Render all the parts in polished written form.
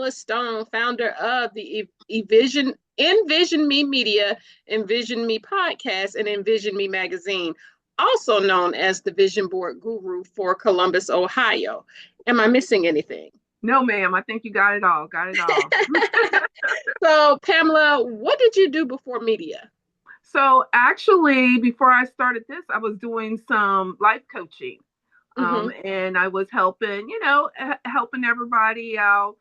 Pamela Stone, founder of the Envision Me Media, Envision Me Podcast, and Envision Me Magazine, also known as the Vision Board Guru for Columbus, Ohio. Am I missing anything? No, ma'am. I think you got it all. Got it all. So, Pamela, what did you do before media? So actually, before I started this, I was doing some life coaching. And I was helping, helping everybody out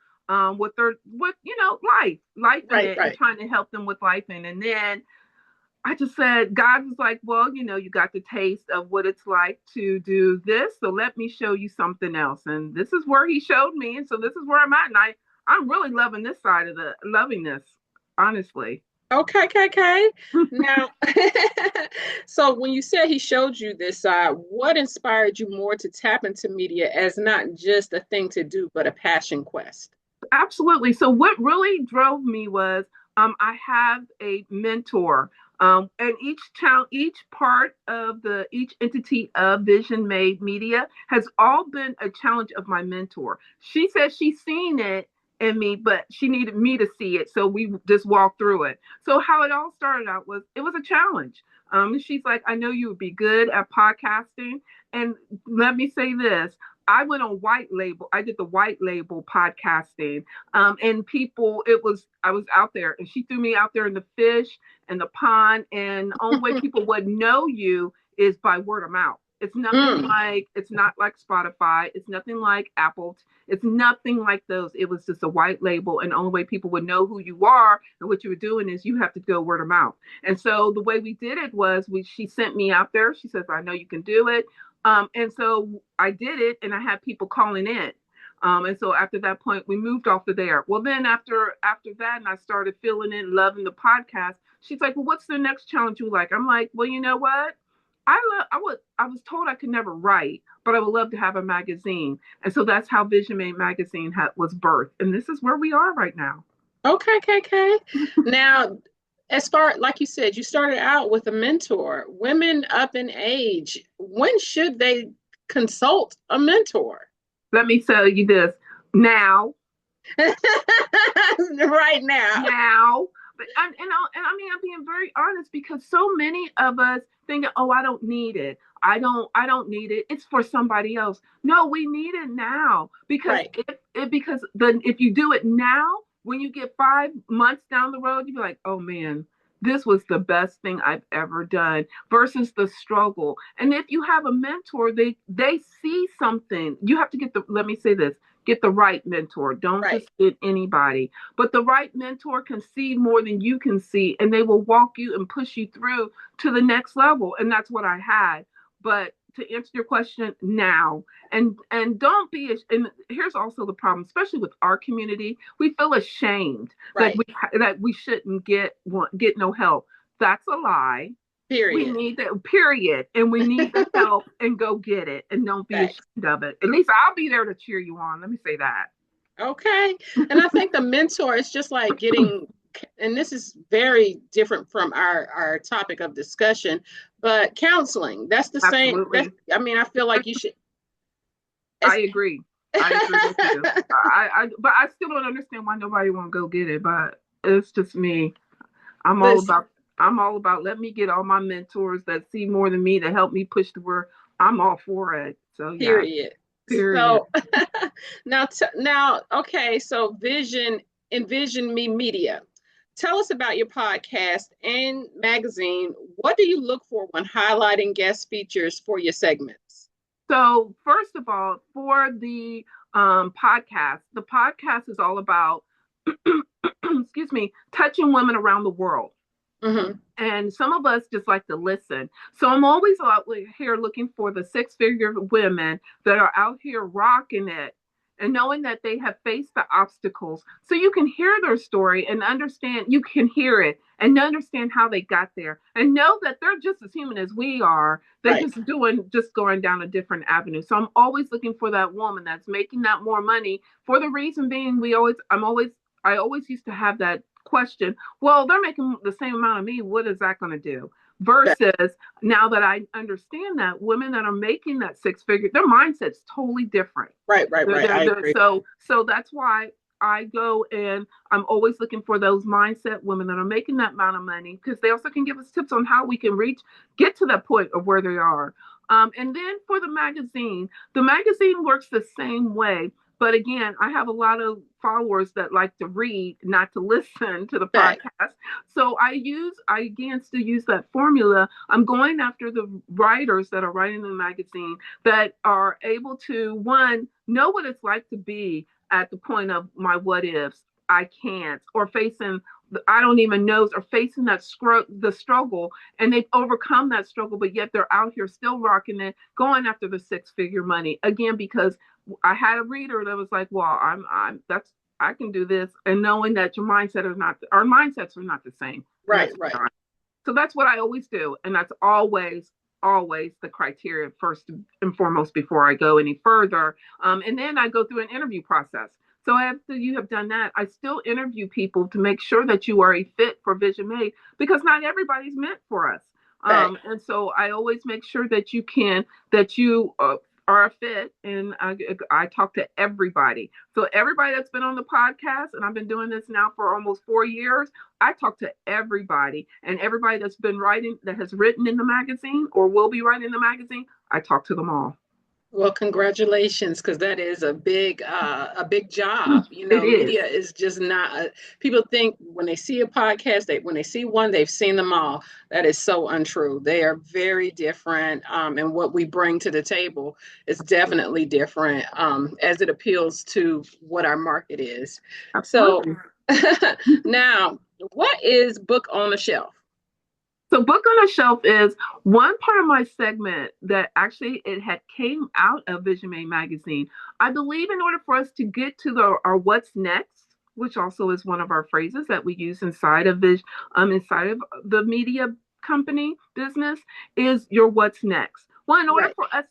with life in it, and trying to help them with life in. And then I just said, God was like, well, you got the taste of what it's like to do this. So let me show you something else. And this is where he showed me. And so this is where I'm at. And I'm really loving this side of loving this, honestly. Okay. Now, so when you said he showed you this side, what inspired you more to tap into media as not just a thing to do, but a passion quest? Absolutely. So what really drove me was I have a mentor, and each part of each entity of Vision Made Media has all been a challenge of my mentor. She says she's seen it in me, but she needed me to see it. So we just walked through it. So how it all started out was, it was a challenge. She's like, I know you would be good at podcasting. And let me say this, I went on white label. I did the white label podcasting. And I was out there, and she threw me out there in the fish and the pond. And the only way people would know you is by word of mouth. It's nothing it's not like Spotify. It's nothing like Apple. It's nothing like those. It was just a white label. And the only way people would know who you are and what you were doing is you have to go word of mouth. And so the way we did it was she sent me out there. She says, I know you can do it. And so I did it, and I had people calling in. And so after that point, we moved off of there. Well, then after that, and I started feeling it, loving the podcast. She's like, well, what's the next challenge you like? I'm like, well, you know what? I was told I could never write, but I would love to have a magazine. And so that's how Envision Made Magazine was birthed. And this is where we are right now. Okay. Now, as far, like you said, you started out with a mentor. Women up in age, when should they consult a mentor? Let me tell you this now. Right now. Now. But I mean, I'm being very honest, because so many of us think, oh, I don't need it. I don't need it. It's for somebody else. No, we need it now, because if you do it now, when you get 5 months down the road, you'll be like, oh man, this was the best thing I've ever done, versus the struggle. And if you have a mentor, they see something. You have to let me say this, get the right mentor. Don't just get anybody. But the right mentor can see more than you can see, and they will walk you and push you through to the next level. And that's what I had. But to answer your question, now, and don't be, and here's also the problem, especially with our community, we feel ashamed that we shouldn't get no help. That's a lie. Period. We need that, period. And we need the help, and go get it, and don't be ashamed of it. At least I'll be there to cheer you on. Let me say that. Okay. And I think the mentor is just like getting, and this is very different from our topic of discussion, but counseling. That's the same. I feel like you should. I agree. I agree with you. But I still don't understand why nobody won't go get it. But it's just me. I'm all about let me get all my mentors that see more than me to help me push to where I'm all for it. So yeah. Period. So now, okay. So Envision Me Media. Tell us about your podcast and magazine. What do you look for when highlighting guest features for your segments? So first of all, for the podcast is all about, excuse me, touching women around the world. Mm-hmm. And some of us just like to listen. So I'm always out here looking for the 6-figure women that are out here rocking it, and knowing that they have faced the obstacles, so you can hear their story and understand, you can hear it and understand how they got there, and know that they're just as human as we are. They're just going down a different avenue. So I'm always looking for that woman that's making that more money, for the reason being I always used to have that question, well, they're making the same amount of me, what is that going to do? Versus now that I understand that women that are making that 6-figure, their mindset's totally different. Right. I agree. So that's why I go and I'm always looking for those mindset women that are making that amount of money, because they also can give us tips on how we can get to that point of where they are. And then for the magazine works the same way. But again, I have a lot of followers that like to read, not to listen to the Right. podcast. So I again still use that formula. I'm going after the writers that are writing the magazine that are able to, one, know what it's like to be at the point of my what ifs, I can't, or facing I don't even know, or facing the struggle, and they've overcome that struggle, but yet they're out here still rocking it, going after the 6-figure money again, because I had a reader that was like, well, I can do this, and knowing that our mindsets are not the same. Right. So that's what I always do, and that's always the criteria first and foremost before I go any further. And then I go through an interview process. So after you have done that, I still interview people to make sure that you are a fit for Vision Made, because not everybody's meant for us. Right. And so I always make sure that you are a fit, and I talk to everybody. So everybody that's been on the podcast, and I've been doing this now for almost 4 years, I talk to everybody, and everybody that's been writing, that has written in the magazine or will be writing in the magazine, I talk to them all. Well, congratulations, because that is a big job. It is. Media is just not. People think when they see a podcast, when they see one, they've seen them all. That is so untrue. They are very different, and what we bring to the table is definitely different, as it appeals to what our market is. Absolutely. So, now, what is Book on the Shelf? So Book on the Shelf is one part of my segment that actually it had came out of Envision Made Magazine. I believe in order for us to get to our what's next, which also is one of our phrases that we use inside of the media company business, is your what's next. Well, in order for us,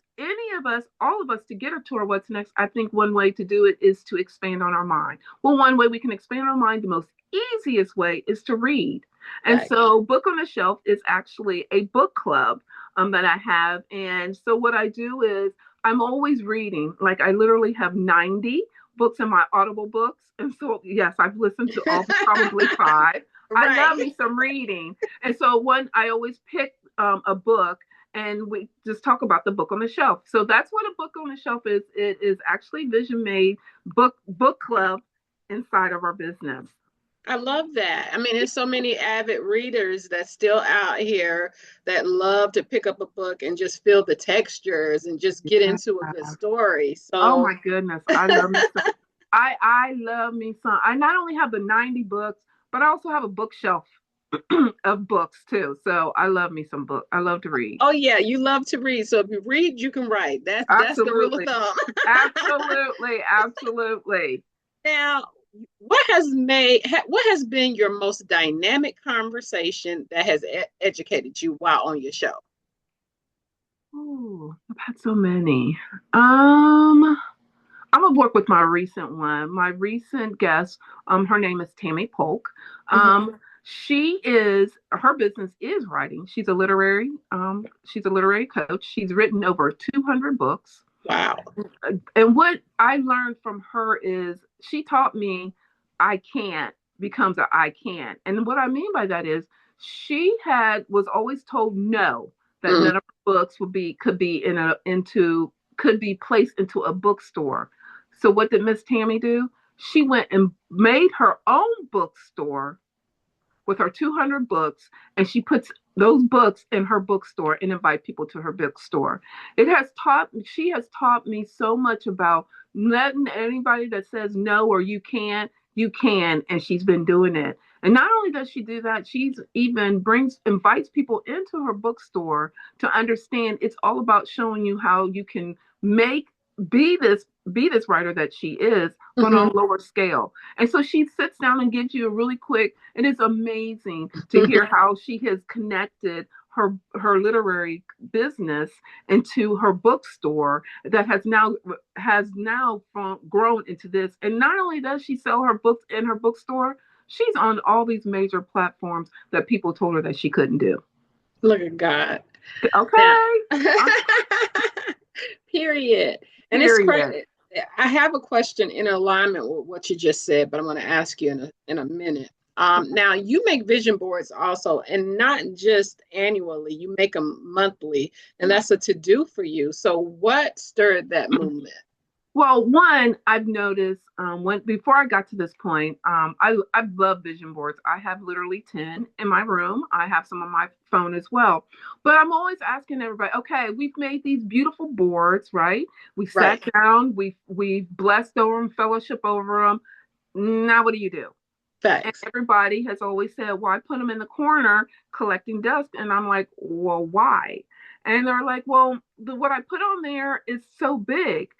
all of us to get to our what's next, I think one way to do it is to expand on our mind. Well, one way we can expand our mind, the most easiest way, is to read. And so Book on the Shelf is actually a book club that I have. And so what I do is I'm always reading. Like, I literally have 90 books in my Audible books. And so, yes, I've listened to all probably 5. Right. I love me some reading. And so I always pick a book, and we just talk about the book on the shelf. So that's what a book on the shelf is. It is actually Vision Made book club inside of our business. I love that. I mean, there's so many avid readers that's still out here that love to pick up a book and just feel the textures and just get into a good story. So, oh my goodness, I love me some. I love me some. I not only have the 90 books, but I also have a bookshelf of books too. So I love me some books. I love to read. Oh yeah, you love to read. So if you read, you can write. That's the rule of thumb. Absolutely. Now, what has been your most dynamic conversation that has educated you while on your show? Oh, I've had so many. I'm gonna work with my recent one. My recent guest, her name is Tammy Polk. Her business is writing. She's a literary coach. She's written over 200 books. Wow. And what I learned from her is she taught me I can't becomes a I can. And what I mean by that is she was always told no, that none of her books could be placed into a bookstore. So what did Miss Tammy do? She went and made her own bookstore with her 200 books, and she puts those books in her bookstore and invite people to her bookstore. She has taught me so much about letting anybody that says no or you can, and she's been doing it. And not only does she do that, she's even invites people into her bookstore to understand it's all about showing you how you can be this writer that she is, but on a lower scale. And so she sits down and gives you a really quick, and it's amazing to hear how she has connected her literary business into her bookstore that has now grown into this. And not only does she sell her books in her bookstore, she's on all these major platforms that people told her that she couldn't do. Look at God. Okay. Period. And it's crazy. I have a question in alignment with what you just said, but I'm going to ask you in a minute. Now, you make vision boards also, and not just annually, you make them monthly, and that's a to do for you. So, what stirred that movement? Well, one, I've noticed when before I got to this point, I love vision boards. I have literally 10 in my room. I have some on my phone as well. But I'm always asking everybody, okay, we've made these beautiful boards, right? We Right. sat down, we blessed over them, fellowship over them. Now what do you do? And Facts. everybody has always said, well, I put them in the corner collecting dust. And I'm like, well, why? And they're like, well, what I put on there is so big.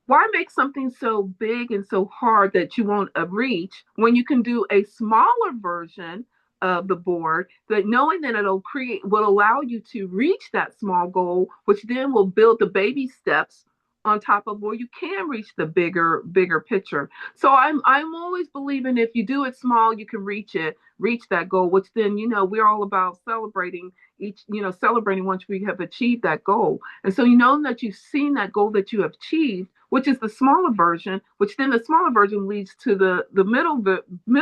Why make something so big and so hard that you won't reach when you can do a smaller version of the board that knowing that it'll create will allow you to reach that small goal, which then will build the baby steps on top of where you can reach the bigger picture. So I'm always believing if you do it small, you can reach that goal, which then we're all about celebrating celebrating once we have achieved that goal. And so you know that you've seen that goal that you have achieved, which is the smaller version, which then the smaller version leads to the middle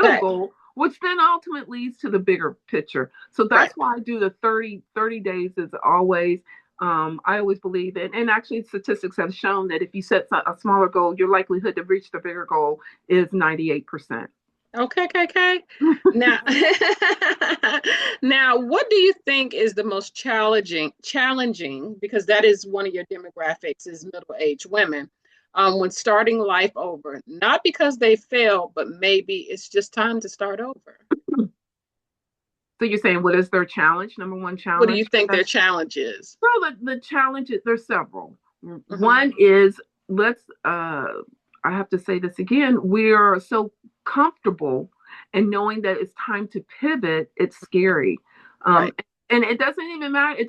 Facts. goal, which then ultimately leads to the bigger picture. So Right. that's why I do the 30 days is always. I always believe it. And actually, statistics have shown that if you set a smaller goal, your likelihood to reach the bigger goal is 98%. Okay, okay, okay. Now, now, what do you think is the most challenging, because that is one of your demographics is middle-aged women, when starting life over, not because they failed, but maybe it's just time to start over. So you're saying what is their challenge? Number one What do you challenge? think their challenge is? Well, the challenge is there's several. Hmm. One is let's I have to say this again. We're so comfortable and knowing that it's time to pivot. It's scary. Right, And it doesn't even matter.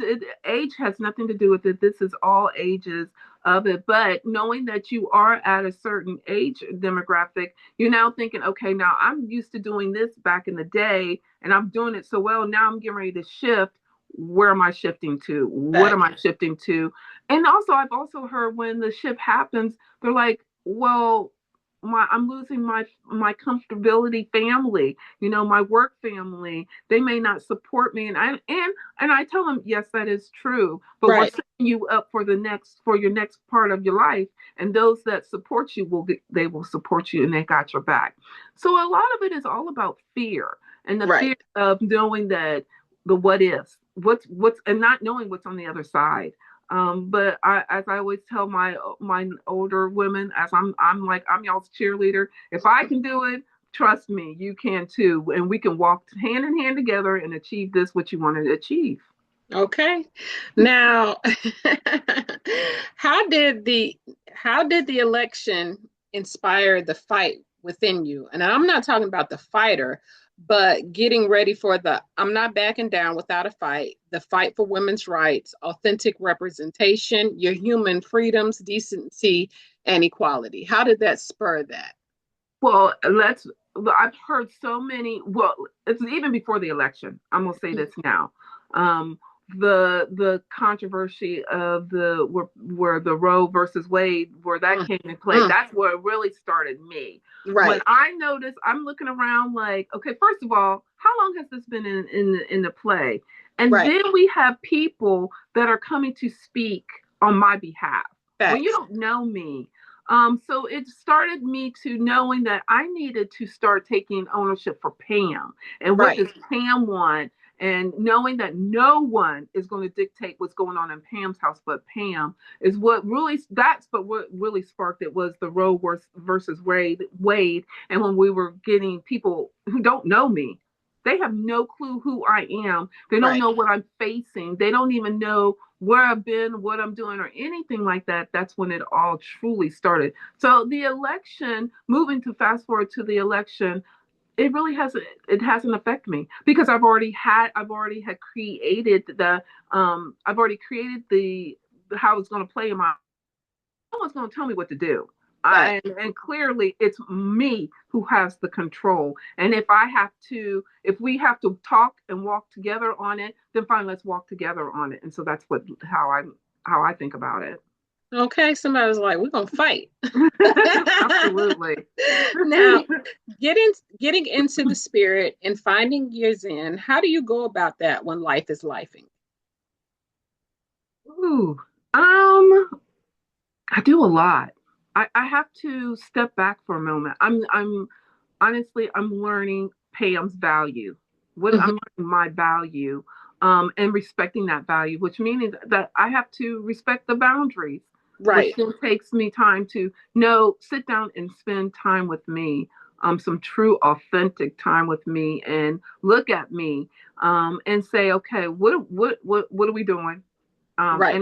Age has nothing to do with it. This is all ages of it. But knowing that you are at a certain age demographic, you're now thinking, okay, now I'm used to doing this back in the day and I'm doing it so well. Now I'm getting ready to shift. Where am I shifting to? What am facts. I shifting to? And also, I've also heard when the shift happens, they're like, well, I'm losing my comfortability family, my work family. They may not support me, and I tell them, yes, that is true, but we're Right, setting you up for your next part of your life, and those that support you they will support you, and they got your back. So a lot of it is all about fear and the fear right. of knowing that the what ifs, what's and not knowing what's on the other side. But as I always tell my older women, as I'm like I'm y'all's cheerleader. If I can do it, trust me, you can too, and we can walk hand in hand together and achieve this what you want to achieve. Okay. Now, how did the how did the election inspire the fight within you? And I'm not talking about the fighter, but getting ready for the I'm not backing down without a fight, the fight for women's rights, authentic representation, your human freedoms, decency, and equality. How did that spur that? Well, I've heard so many. Well, it's even before the election. I'm gonna say this now. Um, the controversy of where the Roe versus Wade, where that Mm, came in play. mm, That's where it really started me. When right, I noticed, I'm looking around like, okay, first of all, how long has this been in the play? And right. then we have people that are coming to speak on my behalf. When you Facts. don't know me, so it started me to knowing that I needed to start taking ownership for Pam and what Right, does Pam want, and knowing that no one is going to dictate what's going on in Pam's house but Pam is what really sparked it was the Roe versus Wade, and when we were getting people who don't know me. They have no clue who I am. They don't right. know what I'm facing. They don't even know where I've been, what I'm doing, or anything like that. That's when it all truly started. So the election, moving to fast forward to the election, it hasn't affected me because I've already created the how it's going to play in my. No one's going to tell me what to do. Facts. And clearly it's me who has the control. And if we have to talk and walk together on it, then fine, let's walk together on it. And so that's how I think about it. Okay, somebody was like, we're gonna fight. Absolutely. Now, getting into the spirit and finding your zen, how do you go about that when life is lifing? Ooh, I do a lot. I have to step back for a moment. I'm honestly, I'm learning Pam's value. What Mhm. I'm learning my value, and respecting that value, which means that I have to respect the boundaries, which Right, then takes me time to know, sit down and spend time with me, some true, authentic time with me, and look at me, and say, okay, what are we doing? right.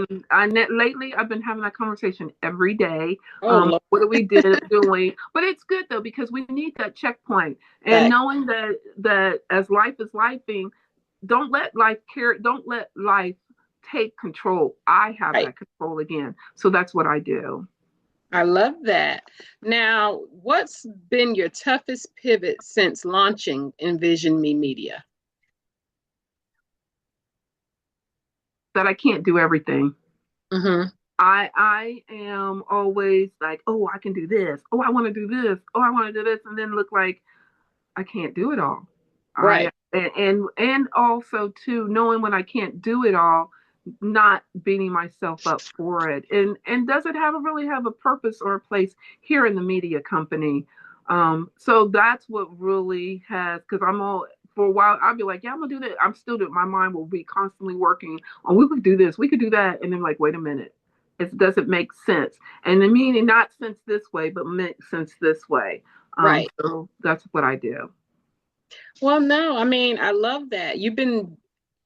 Lately, I've been having that conversation every day. Oh, Lord, What are we doing? But it's good though because we need that checkpoint and that, knowing that as life is lifing, don't let life take control. I have right. that control again, so that's what I do. I love that. Now, what's been your toughest pivot since launching Envision Me Media? That I can't do everything. Hmm. I am always like, oh, I can do this. Oh, I want to do this. Oh, I want to do this, and then look like I can't do it all. I Right, and also too knowing when I can't do it all, not beating myself up for it. And does it have a really have a purpose or a place here in the media company? So that's what really has because I'm all for a while I'll be like, yeah, I'm gonna do that. I'm still doing my mind will be constantly working on we could do this, we could do that, and then like, wait a minute. It doesn't make sense. And the meaning not sense this way, but makes sense this way. right. So that's what I do. Well, no, I mean, I love that. You've been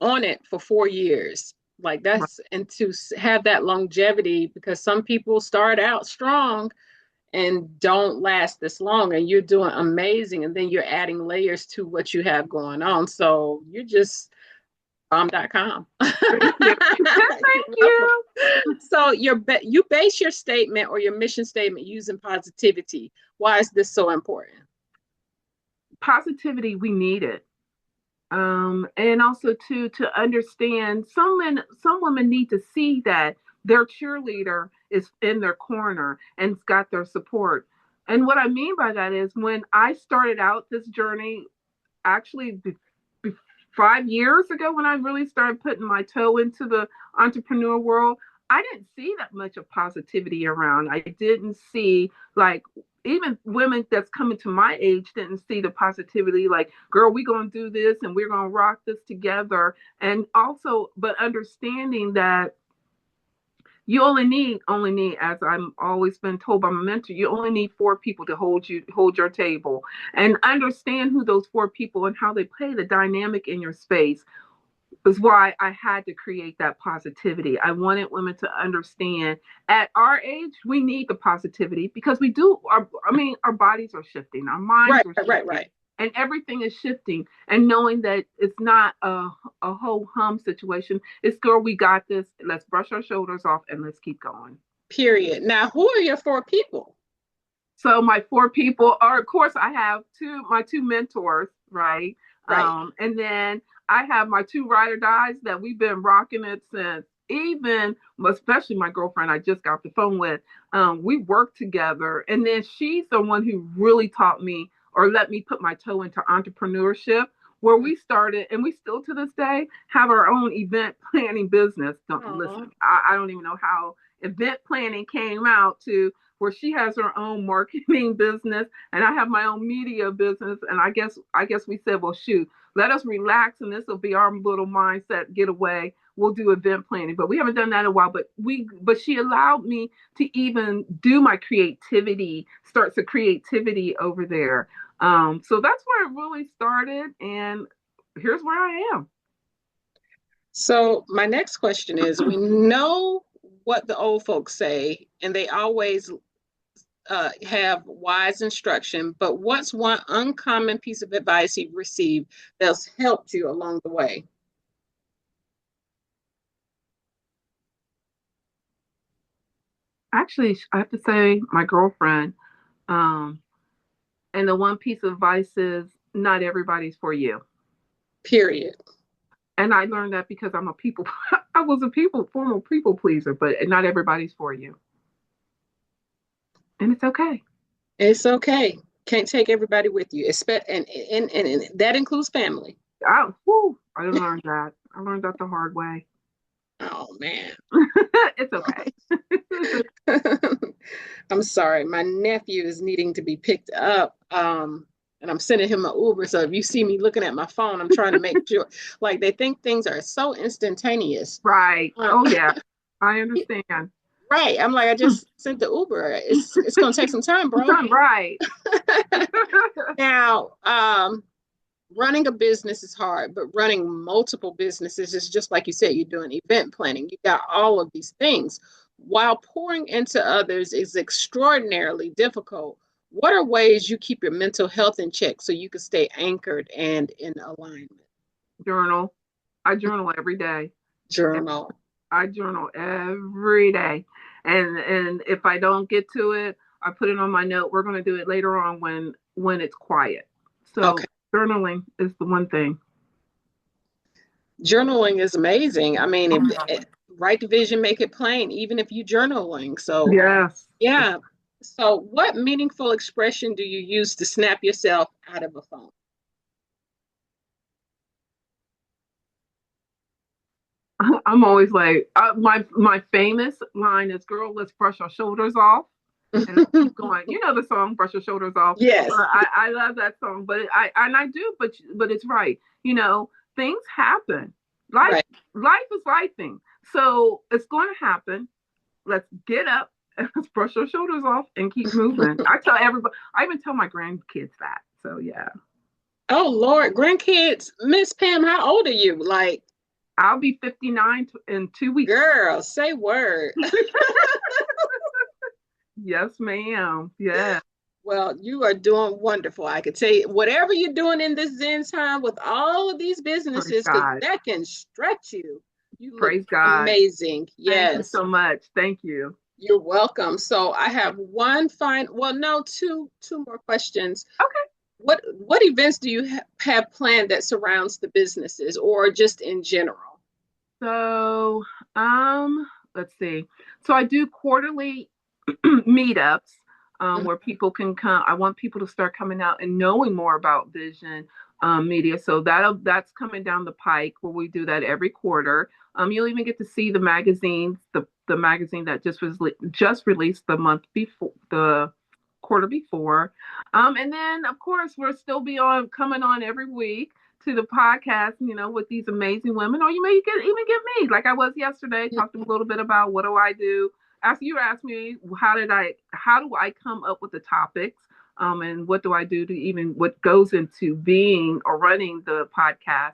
on it for 4 years. Like Right. that's, and to have that longevity, because some people start out strong and don't last this long, and you're doing amazing. And then you're adding layers to what you have going on. So you're just bomb.com. Thank you. Thank You're welcome. you. So you base your statement or your mission statement using positivity. Why is this so important? Positivity, we need it. And also to understand some women need to see that their cheerleader is in their corner and's got their support. And what I mean by that is when I started out this journey, actually 5 years ago when I really started putting my toe into the entrepreneur world, I didn't see that much of positivity around. I didn't see like even women that's coming to my age didn't see the positivity like, girl, we're going to do this and we're going to rock this together. And also, but understanding that you only need as I'm always been told by my mentor, you only need four people to hold your table and understand who those four people and how they play the dynamic in your space is why I had to create that positivity. I wanted women to understand at our age we need the positivity because we do our bodies are shifting, our minds Right, are right, shifting, right. and everything is shifting. And knowing that it's not a whole hum situation. It's girl, we got this. Let's brush our shoulders off and let's keep going. Period. Now, who are your four people? So my four people are, of course, I have my two mentors, right? Right. And then I have my two ride or dies that we've been rocking it since even, especially my girlfriend I just got off the phone with. We worked together, and then she's the one who really taught me or let me put my toe into entrepreneurship. Where we started, and we still to this day have our own event planning business. Don't Aw. listen. I don't even know how event planning came out to where she has her own marketing business and I have my own media business. And I guess we said, well, shoot, let us relax and this will be our little mindset getaway. We'll do event planning, but we haven't done that in a while. But she allowed me to even do my creativity, starts the creativity over there. So that's where it really started, and here's where I am. So, my next question is, we know what the old folks say, and they always have wise instruction, but what's one uncommon piece of advice you've received that's helped you along the way? Actually, I have to say, my girlfriend. Um, and the one piece of advice is not everybody's for you. Period. And I learned that because I'm a people, I was a former people pleaser, but not everybody's for you. And it's okay. It's okay. Can't take everybody with you, and that includes family. I learned that. I learned that the hard way. Oh man. It's okay. I'm sorry. My nephew is needing to be picked up. And I'm sending him an Uber. So if you see me looking at my phone, I'm trying to make sure. Like they think things are so instantaneous. Right. Uh, Oh yeah. I understand. right. I'm like, I just sent the Uber. It's gonna take some time, bro. Right. Now, running a business is hard, but running multiple businesses is just like you said, you're doing event planning. You got all of these things. While pouring into others is extraordinarily difficult, what are ways you keep your mental health in check so you can stay anchored and in alignment? Journal. I journal every day. Journal. I journal every day. And if I don't get to it, I put it on my note. We're going to do it later on when it's quiet. So Okay. journaling is the one thing. Journaling is amazing. I mean, write the vision, make it plain, even if you journaling. So, Yes. yeah. So, what meaningful expression do you use to snap yourself out of a phone? I'm always like, my famous line is, "Girl, let's brush our shoulders off." And I keep going. You know the song "Brush Your Shoulders Off." Yes. I love that song, but I do, but it's right. You know, things happen. Life Right. life is lifing, so it's going to happen. Let's get up and let's brush our shoulders off and keep moving. I tell everybody. I even tell my grandkids that. So yeah. Oh Lord, grandkids, Miss Pam, how old are you? Like, I'll be 59 in 2 weeks. girl, say word. Yes, ma'am. Yeah. Well, you are doing wonderful. I could tell you, whatever you're doing in this Zen time with all of these Praise businesses, because God. that can stretch you. You look Praise God. amazing. Thank you Yes. so much. Thank you. You're welcome. So I have two more questions. Okay. What events do you have planned that surrounds the businesses or just in general? So, let's see. So I do quarterly meetups Mhm. where people can come. I want people to start coming out and knowing more about Vision Media. So that's coming down the pike where we do that every quarter. You'll even get to see the magazines, the magazine that just released the month before, the quarter before. And then of course we'll still be on coming on every week to the podcast, with these amazing women, or you may even get me, like I was yesterday, talking a little bit about what do I do. After you asked me, how do I come up with the topics, and what do I do to even what goes into being or running the podcast,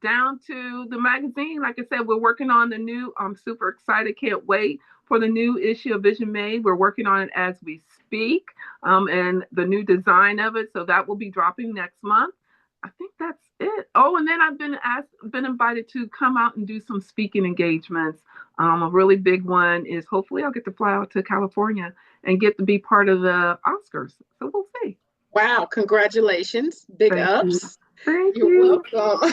down to the magazine. Like I said, we're working on the new. I'm super excited. Can't wait for the new issue of Vision Made. We're working on it as we speak, and the new design of it. So that will be dropping next month. I think that's it. Oh, and then I've been invited to come out and do some speaking engagements. A really big one is hopefully I'll get to fly out to California and get to be part of the Oscars. So we'll see. Wow, congratulations. Big Thank you. ups. Thank You're you. welcome.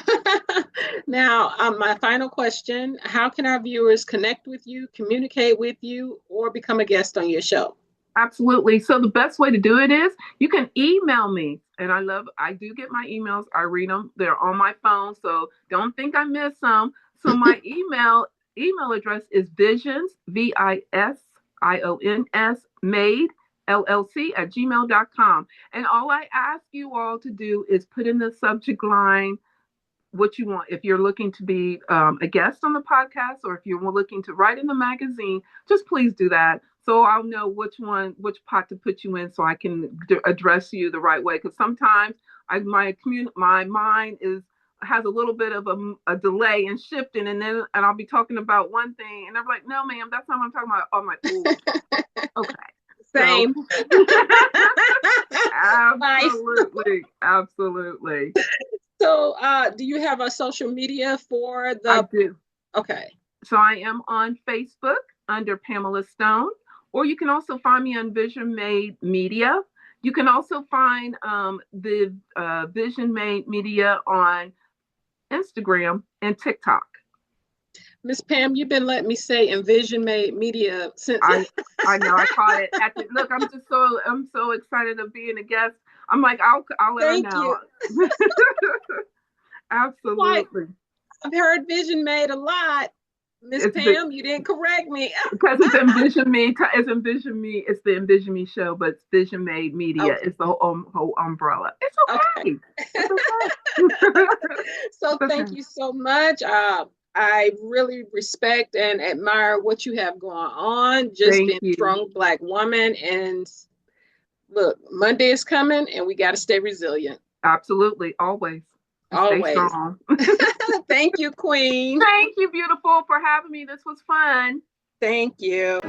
Now, my final question, how can our viewers connect with you, communicate with you, or become a guest on your show? Absolutely. So the best way to do it is you can email me. And I do get my emails. I read them. They're on my phone. So don't think I miss some. So my email address is visions, VISIONS, made, LLC at gmail.com. And all I ask you all to do is put in the subject line what you want. If you're looking to be a guest on the podcast, or if you're looking to write in the magazine, just please do that. So I'll know which pot to put you in, so I can address you the right way. Because sometimes my mind has a little bit of a delay in shifting, and I'll be talking about one thing, and I'm like, no, ma'am, that's not what I'm talking about. Oh my, okay. Same. So, absolutely, absolutely. So, do you have a social media for the? I do. Okay. So I am on Facebook under Pamela Stone, or you can also find me on Envision Made Media. You can also find the Vision Made Media on Instagram and TikTok. Miss Pam, you've been letting me say Envision Made Media since. I know, I caught it. Look, I'm so excited of being a guest. I'm like, I'll let her know. You. Absolutely. I've heard Vision Made a lot. Miss Pam, you didn't correct me. Because it's Envision Me. It's Envision Me. It's the Envision Me show, but it's Vision Made Media. Okay. It's the whole umbrella. It's okay. It's okay. So thank you so much. I really respect and admire what you have going on. Just being a strong Black woman. And look, Monday is coming and we got to stay resilient. Absolutely. Always. Always. Stay strong. Thank you, Queen. Thank you, beautiful, for having me. This was fun. Thank you.